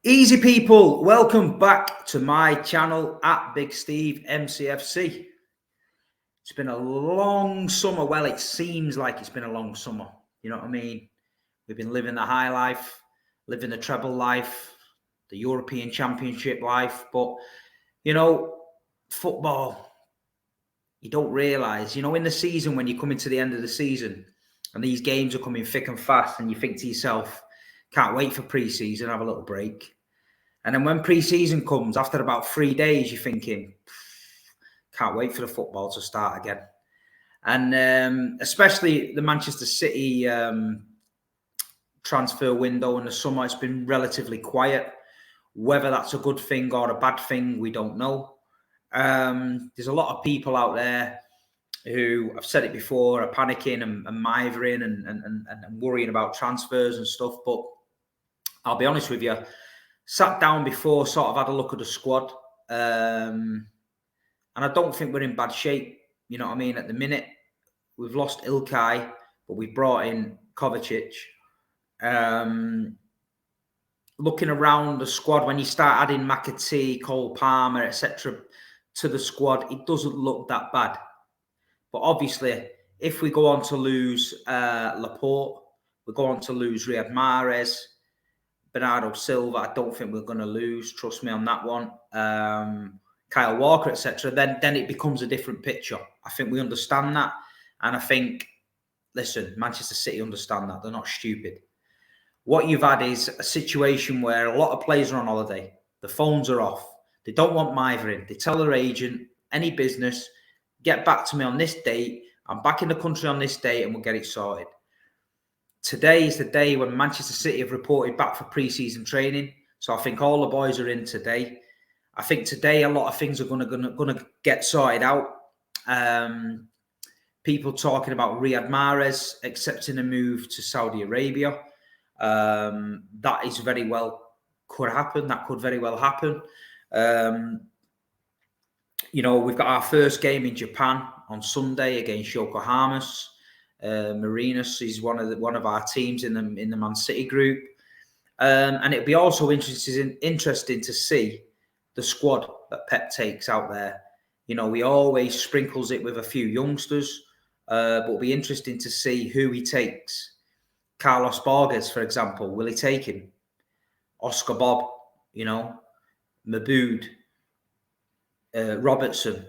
Easy people, welcome back to my channel at Big Steve MCFC. It's been a long summer. Well, it seems like it's been a long summer. You know what I mean? We've been living the high life, living the treble life, the European Championship life. But, you know, football, you don't realise, you know, in the season when you come into the end of the season and these games are coming thick and fast and you think to yourself, can't wait for pre-season, have a little break. And then when pre-season comes, after about 3 days, you're thinking, can't wait for the football to start again. And especially the Manchester City transfer window in the summer, it's been relatively quiet. Whether that's a good thing or a bad thing, we don't know. There's a lot of people out there who, I've said it before, are panicking and mithering and worrying about transfers and stuff. But I'll be honest with you, sat down before, sort of had a look at the squad. And I don't think we're in bad shape. You know what I mean? At the minute, we've lost Ilkay, but we've brought in Kovacic. Looking around the squad, when you start adding McAtee, Cole Palmer, etc. to the squad, it doesn't look that bad. But obviously, if we go on to lose Laporte, we go on to lose Riyad Mahrez, Bernardo Silva, I don't think we're going to lose. Trust me on that one. Kyle Walker, etc. Then it becomes a different picture. I think we understand that. And I think, listen, Manchester City understand that. They're not stupid. What you've had is a situation where a lot of players are on holiday. The phones are off. They don't want mithering. They tell their agent, any business, get back to me on this date. I'm back in the country on this date and we'll get it sorted. Today is the day when Manchester City have reported back for pre-season training. So I think all the boys are in today. I think today a lot of things are going to get sorted out. People talking about Riyad Mahrez accepting a move to Saudi Arabia. That is very well could happen. That could very well happen. You know, we've got our first game in Japan on Sunday against Yokohama's. Marinos is one of our teams in the Man City group, and it'll be also interesting to see the squad that Pep takes out there. You know, he always sprinkles it with a few youngsters, but it'll be interesting to see who he takes. Carlos Borges, for example, will he take him? Oscar Bob, you know, Maboud, Robertson.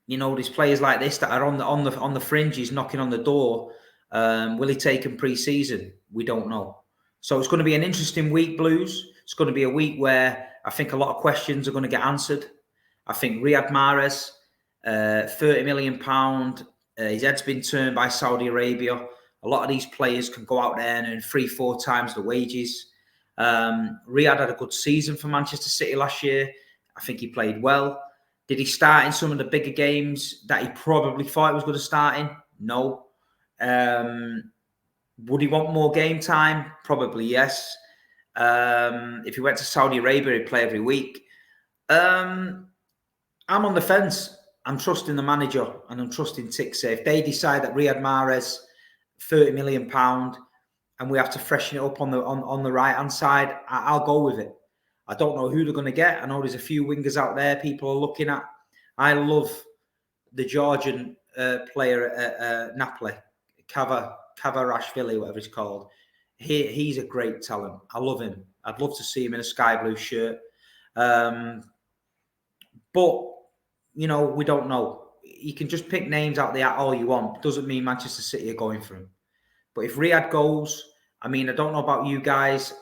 You know, there's players like this that are on the fringes, knocking on the door. Will he take him pre-season? We don't know. So it's going to be an interesting week, Blues. It's going to be a week where I think a lot of questions are going to get answered. I think Riyad Mahrez, £30 million, his head's been turned by Saudi Arabia. A lot of these players can go out there and earn 3-4 times the wages. Riyad had a good season for Manchester City last year. I think he played well. Did he start in some of the bigger games that he probably thought he was going to start in? No. Would he want more game time? Probably yes. If he went to Saudi Arabia, he'd play every week. I'm on the fence. I'm trusting the manager and I'm trusting Tixey. If they decide that Riyad Mahrez, £30 million, and we have to freshen it up on the right-hand side, I'll go with it. I don't know who they're going to get. I know there's a few wingers out there people are looking at. I love the Georgian player at Napoli, Kvaratskhelia, whatever he's called. He's a great talent. I love him. I'd love to see him in a sky blue shirt. But, you know, we don't know. You can just pick names out there all you want. It doesn't mean Manchester City are going for him. But if Riyad goes, I mean, I don't know about you guys.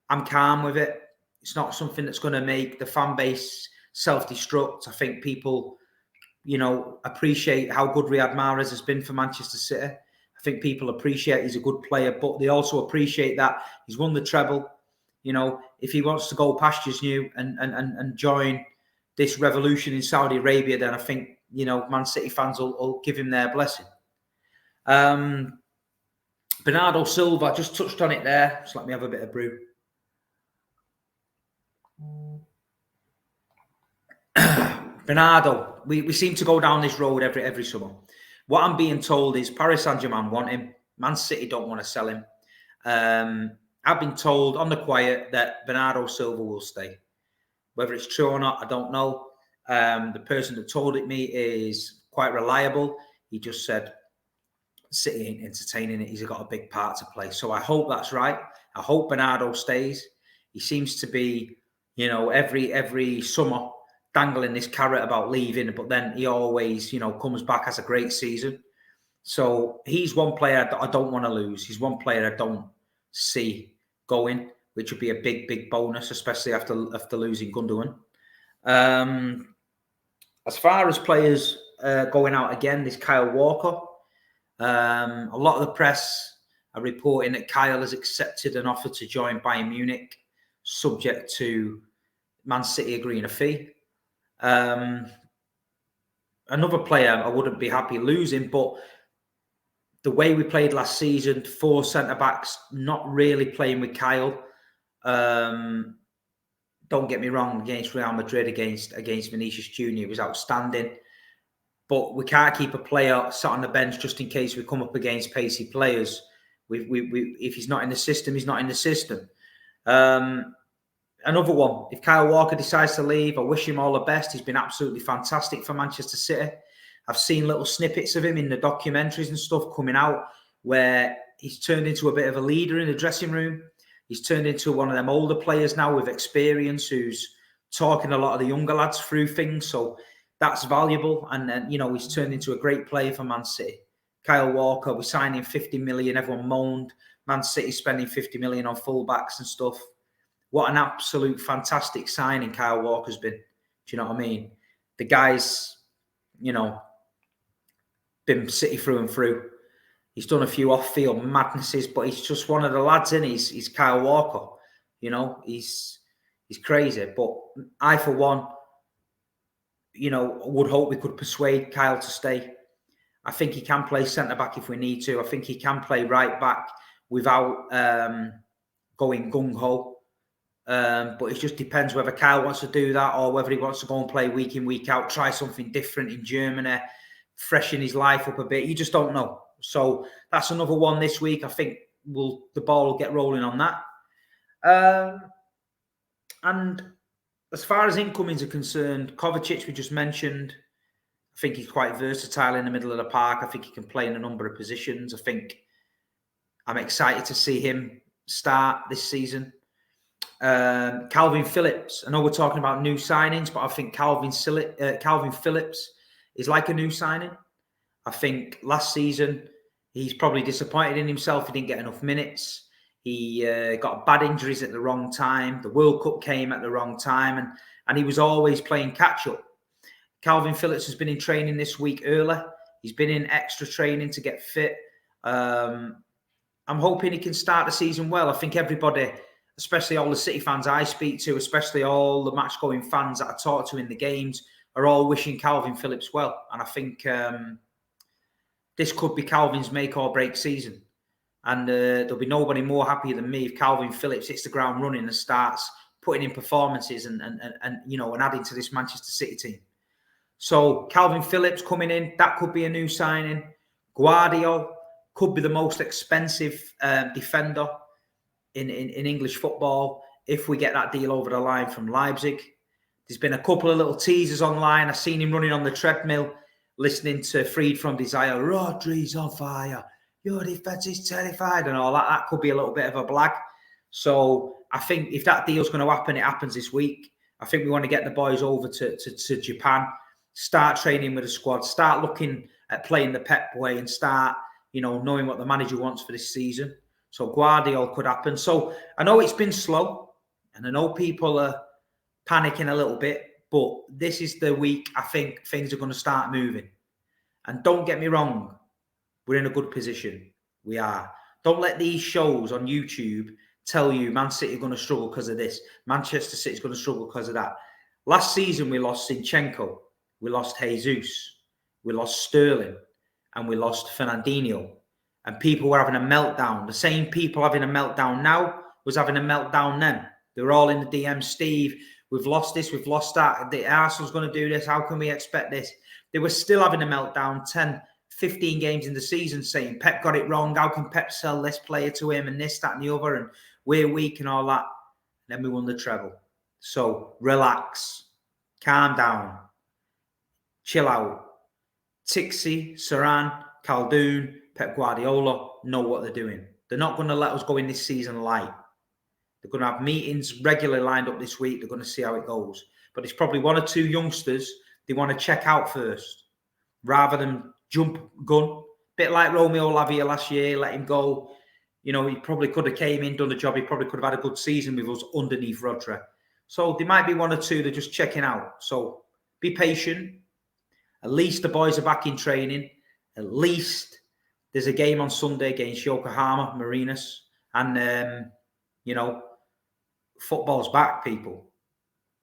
I'm calm with it. It's not something that's going to make the fan base self-destruct. I think people, you know, appreciate how good Riyad Mahrez has been for Manchester City. I think people appreciate he's a good player, but they also appreciate that he's won the treble. You know, if he wants to go pastures new and join this revolution in Saudi Arabia, then I think, you know, Man City fans will give him their blessing. Bernardo Silva, just touched on it there. Just let me have a bit of brew. Bernardo, we seem to go down this road every summer. What I'm being told is Paris Saint-Germain want him. Man City don't want to sell him. I've been told on the quiet that Bernardo Silva will stay. Whether it's true or not, I don't know. The person that told it me is quite reliable. He just said City ain't entertaining it. He's got a big part to play. So I hope that's right. I hope Bernardo stays. He seems to be, every summer dangling this carrot about leaving, but then he always, comes back, has a great season. So he's one player that I don't want to lose. He's one player I don't see going, which would be a big, big bonus, especially after losing Gundogan. As far as players going out again, there's Kyle Walker. A lot of the press are reporting that Kyle has accepted an offer to join Bayern Munich, subject to Man City agreeing a fee. Another player I wouldn't be happy losing, but the way we played last season, 4 centre-backs, not really playing with Kyle. Don't get me wrong, against Real Madrid, against Vinicius Jr. was outstanding. But we can't keep a player sat on the bench just in case we come up against pacey players. If he's not in the system, he's not in the system. Another one, if Kyle Walker decides to leave, I wish him all the best. He's been absolutely fantastic for Manchester City. I've seen little snippets of him in the documentaries and stuff coming out where he's turned into a bit of a leader in the dressing room. He's turned into one of them older players now with experience who's talking a lot of the younger lads through things. So that's valuable. And then, he's turned into a great player for Man City. Kyle Walker, we're signing 50 million. Everyone moaned. Man City spending 50 million on fullbacks and stuff. What an absolute fantastic signing Kyle Walker's been. Do you know what I mean? The guy's, been City through and through. He's done a few off-field madnesses, but he's just one of the lads, and he's Kyle Walker. He's crazy. But I, for one, would hope we could persuade Kyle to stay. I think he can play centre-back if we need to. I think he can play right-back without going gung-ho. But it just depends whether Kyle wants to do that or whether he wants to go and play week in, week out, try something different in Germany, freshen his life up a bit. You just don't know. So that's another one this week. I think the ball will get rolling on that. And as far as incomings are concerned, Kovacic, we just mentioned, I think he's quite versatile in the middle of the park. I think he can play in a number of positions. I think I'm excited to see him start this season. Calvin Phillips. I know we're talking about new signings, but I think Calvin Phillips is like a new signing. I think last season he's probably disappointed in himself. He didn't get enough minutes. He got bad injuries at the wrong time. The World Cup came at the wrong time, and he was always playing catch-up. Calvin Phillips has been in training this week early. He's been in extra training to get fit. I'm hoping he can start the season well. I think everybody, especially all the City fans I speak to, especially all the match-going fans that I talk to in the games, are all wishing Calvin Phillips well. And I think this could be Calvin's make or break season. And there'll be nobody more happy than me if Calvin Phillips hits the ground running and starts putting in performances and adding to this Manchester City team. So Calvin Phillips coming in, that could be a new signing. Guardiola could be the most expensive defender in English football if we get that deal over the line from Leipzig. There's been a couple of little teasers online. I've seen him running on the treadmill, listening to Freed from Desire. Rodri's on fire. Your defence is terrified and all that. That could be a little bit of a blag. So I think if that deal's going to happen, it happens this week. I think we want to get the boys over to Japan, start training with the squad, start looking at playing the Pep way and start, knowing what the manager wants for this season. So Guardiola could happen. So I know it's been slow and I know people are panicking a little bit, but this is the week I think things are going to start moving. And don't get me wrong, we're in a good position. We are. Don't let these shows on YouTube tell you Man City are going to struggle because of this. Manchester City is going to struggle because of that. Last season, we lost Zinchenko. We lost Jesus. We lost Sterling. And we lost Fernandinho. And people were having a meltdown. The same people having a meltdown now was having a meltdown then. They were all in the DM, Steve, we've lost this, we've lost that. The Arsenal's going to do this. How can we expect this? They were still having a meltdown 10, 15 games in the season saying Pep got it wrong. How can Pep sell this player to him and this, that, and the other? And we're weak and all that. And then we won the treble. So relax, calm down, chill out. Tixi, Saran, Khaldoon, Pep Guardiola know what they're doing. They're not going to let us go in this season light. They're going to have meetings regularly lined up this week. They're going to see how it goes. But it's probably one or two youngsters they want to check out first, rather than jump gun. Bit like Romeo Lavia last year, let him go. You know, he probably could have came in, done the job. He probably could have had a good season with us underneath Rodri. So there might be one or two that are just checking out. So be patient. At least the boys are back in training. At least there's a game on Sunday against Yokohama Marinos. And, you know, football's back, people.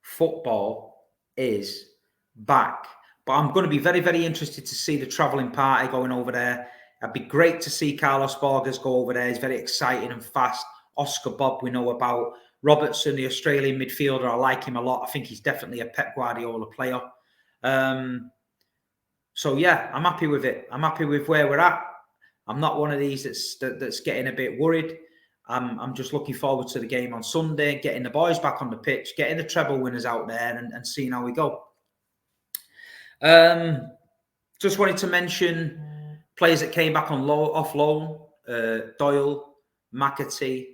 Football is back. But I'm going to be very, very interested to see the travelling party going over there. It'd be great to see Carlos Borges go over there. He's very exciting and fast. Oscar Bob, we know about. Robertson, the Australian midfielder, I like him a lot. I think he's definitely a Pep Guardiola player. So, yeah, I'm happy with it. I'm happy with where we're at. I'm not one of these that's getting a bit worried. I'm just looking forward to the game on Sunday, getting the boys back on the pitch, getting the treble winners out there and seeing how we go. Just wanted to mention players that came back on off loan, Doyle, McAtee,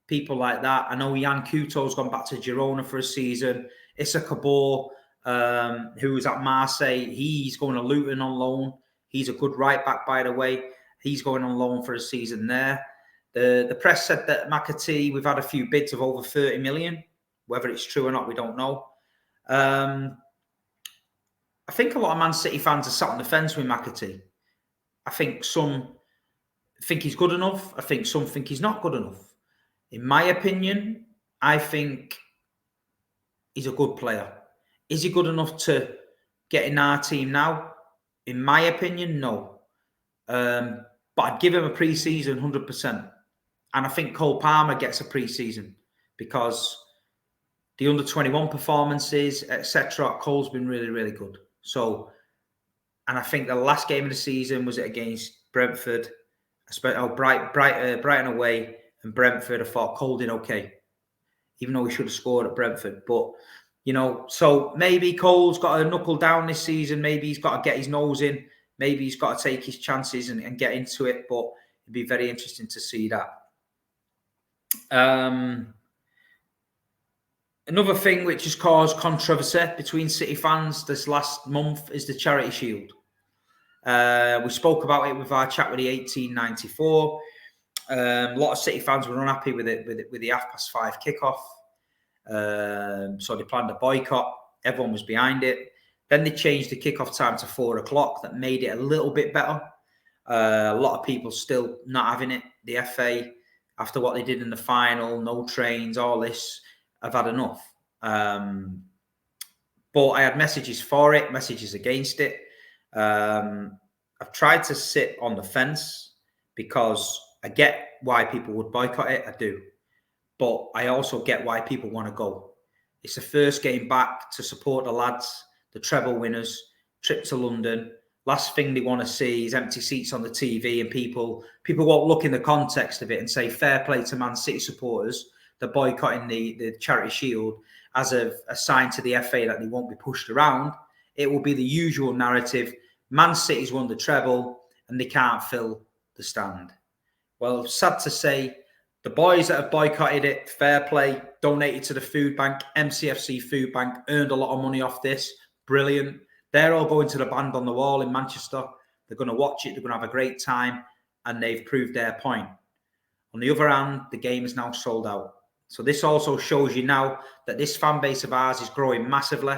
people like that. I know Jan Couto's gone back to Girona for a season. Issa Kabor, who was at Marseille, he's going to Luton on loan. He's a good right back, by the way. He's going on loan for a season there. The press said that McAtee, we've had a few bids of over 30 million. Whether it's true or not, we don't know. I think a lot of Man City fans are sat on the fence with McAtee. I think some think he's good enough. I think some think he's not good enough. In my opinion, I think he's a good player. Is he good enough to get in our team now? In my opinion, no. But I'd give him a pre-season 100%. And I think Cole Palmer gets a pre-season because the under-21 performances, etc., Cole's been really, really good. So, and I think the last game of the season was it against Brentford. Brighton away and Brentford. I thought Cole did okay, even though he should have scored at Brentford. But, you know, so maybe Cole's got to knuckle down this season. Maybe he's got to get his nose in. Maybe he's got to take his chances and get into it. But it'd be very interesting to see that. Another thing which has caused controversy between City fans this last month is the Charity Shield. We spoke about it with our chat with the 1894. A lot of City fans were unhappy with it, with the 5:30 kickoff. So they planned a boycott. Everyone was behind it. Then they changed the kickoff time to 4 o'clock. That made it a little bit better. A lot of people still not having it. The FA, after what they did in the final, no trains, all this, I've had enough. But I had messages for it, messages against it. I've tried to sit on the fence because I get why people would boycott it. I do. But I also get why people want to go. It's the first game back to support the lads, the treble winners, trip to London. Last thing they want to see is empty seats on the TV and people won't look in the context of it and say fair play to Man City supporters. They're boycotting the Charity Shield as a sign to the FA that they won't be pushed around. It will be the usual narrative. Man City's won the treble and they can't fill the stand. Well, sad to say, the boys that have boycotted it, fair play, donated to the food bank, MCFC food bank, earned a lot of money off this. Brilliant. They're all going to the band on the wall in Manchester. They're going to watch it. They're going to have a great time. And they've proved their point. On the other hand, the game is now sold out. So this also shows you now that this fan base of ours is growing massively.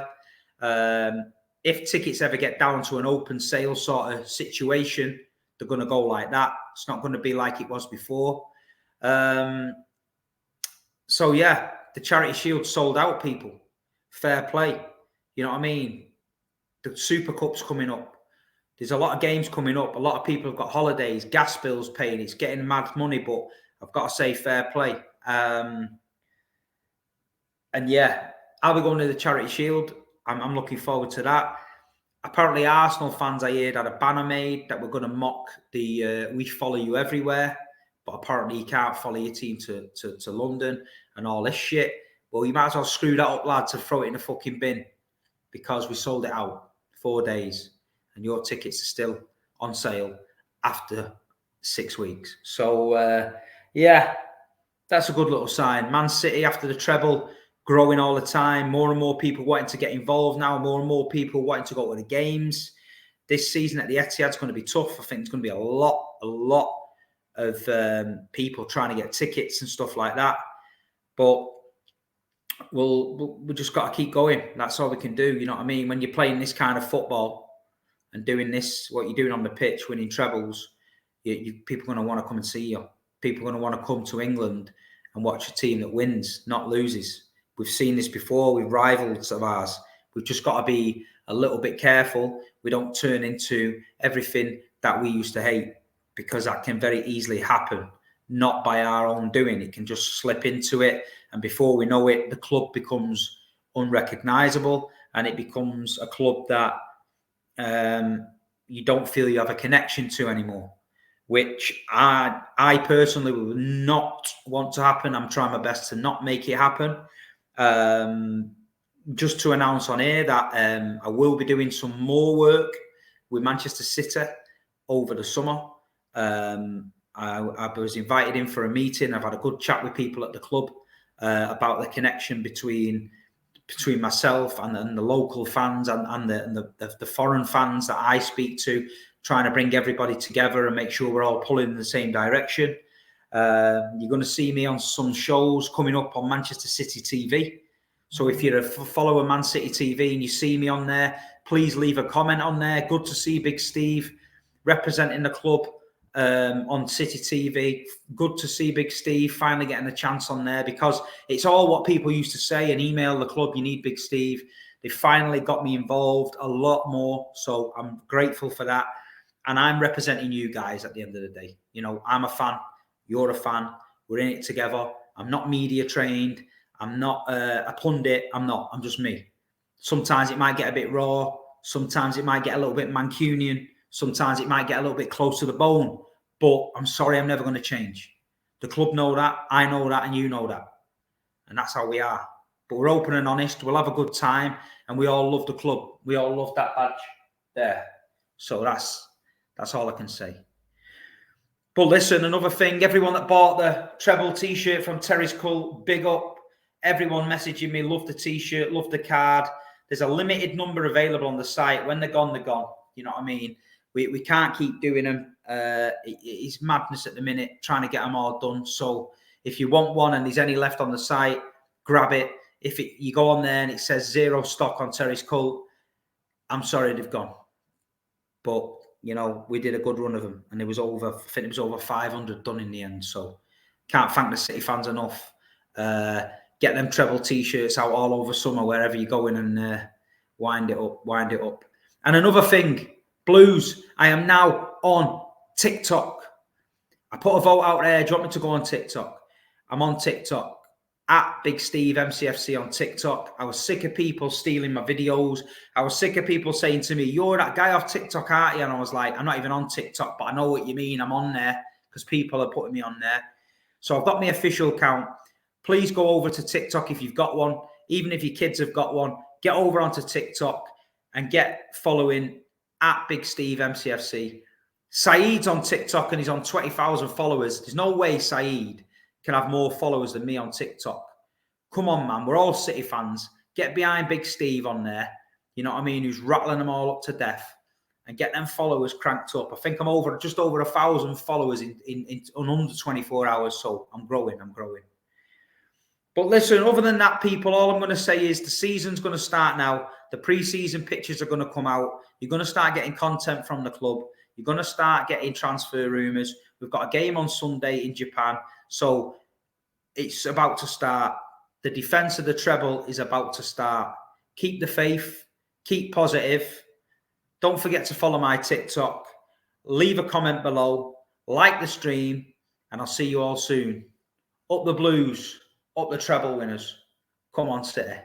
If tickets ever get down to an open sale sort of situation, they're going to go like that. It's not going to be like it was before. So, yeah, the Charity Shield sold out, people. Fair play. You know what I mean? The Super Cup's coming up. There's a lot of games coming up. A lot of people have got holidays, gas bills paid. It's getting mad money, but I've got to say fair play. And yeah, I'll be going to the Charity Shield. I'm looking forward to that. Apparently, Arsenal fans, I heard, had a banner made that were going to mock the "We follow you everywhere," but apparently you can't follow your team to London and all this shit. Well, you might as well screw that up, lads, and throw it in the fucking bin, because we sold it out 4 days and your tickets are still on sale after 6 weeks. So, yeah, that's a good little sign. Man City, after the treble, growing all the time. More and more people wanting to get involved now. More and more people wanting to go to the games. This season at the Etihad's going to be tough. I think there's going to be a lot of people trying to get tickets and stuff like that. But we just got to keep going. That's all we can do. You know what I mean? When you're playing this kind of football and doing this, what you're doing on the pitch, winning trebles, people are going to want to come and see you. People are going to want to come to England and watch a team that wins, not loses. We've seen this before with rivals of ours. We've just got to be a little bit careful. We don't turn into everything that we used to hate, because that can very easily happen, not by our own doing. It can just slip into it. And before we know it, the club becomes unrecognisable and it becomes a club that you don't feel you have a connection to anymore, which I personally would not want to happen. I'm trying my best to not make it happen. Just to announce on air that I will be doing some more work with Manchester City over the summer. I was invited in for a meeting. I've had a good chat with people at the club about the connection between myself and the local fans and the foreign fans that I speak to, trying to bring everybody together and make sure we're all pulling in the same direction. You're going to see me on some shows coming up on Manchester City TV. So if you're a follower of Man City TV and you see me on there, please leave a comment on there. Good to see Big Steve representing the club on City TV. Good to see Big Steve finally getting a chance on there, because it's all what people used to say and email the club, you need Big Steve. They finally got me involved a lot more. So I'm grateful for that. And I'm representing you guys at the end of the day. You know, I'm a fan. You're a fan. We're in it together. I'm not media trained. I'm not a pundit. I'm just me. Sometimes it might get a bit raw. Sometimes it might get a little bit Mancunian. Sometimes it might get a little bit close to the bone. But I'm sorry, I'm never going to change. The club know that. I know that. And you know that. And that's how we are. But we're open and honest. We'll have a good time. And we all love the club. We all love that badge there. So that's all I can say. But listen, another thing, everyone that bought the treble t-shirt from Terry's Cult, big up. Everyone messaging me, love the t-shirt, love the card. There's a limited number available on the site. When they're gone, they're gone. You know what I mean? We can't keep doing them. It's madness at the minute, trying to get them all done. So if you want one and there's any left on the site, grab it. You go on there and it says 0 stock on Terry's Cult, I'm sorry, they've gone. But, you know, we did a good run of them. And I think it was over 500 done in the end. So can't thank the City fans enough. Get them treble t-shirts out all over summer, wherever you're going, and wind it up. And another thing, Blues, I am now on TikTok. I put a vote out there. Do you want me to go on TikTok? I'm on TikTok, at Big Steve MCFC on TikTok. I was sick of people stealing my videos. I was sick of people saying to me, you're that guy off TikTok, aren't you? And I was like, I'm not even on TikTok, but I know what you mean. I'm on there because people are putting me on there. So I've got my official account. Please go over to TikTok if you've got one. Even if your kids have got one, get over onto TikTok and get following at Big Steve MCFC. Saeed's on TikTok and he's on 20,000 followers. There's no way Saeed can have more followers than me on TikTok. Come on, man. We're all City fans. Get behind Big Steve on there. You know what I mean? Who's rattling them all up to death. And get them followers cranked up. I think I'm just over 1,000 followers in under 24 hours. So I'm growing. But listen, other than that, people, all I'm going to say is the season's going to start now. The pre-season pictures are going to come out. You're going to start getting content from the club. You're going to start getting transfer rumours. We've got a game on Sunday in Japan. So it's about to start. The defence of the treble is about to start. Keep the faith. Keep positive. Don't forget to follow my TikTok. Leave a comment below. Like the stream. And I'll see you all soon. Up the Blues. Up the treble winners. Come on, City.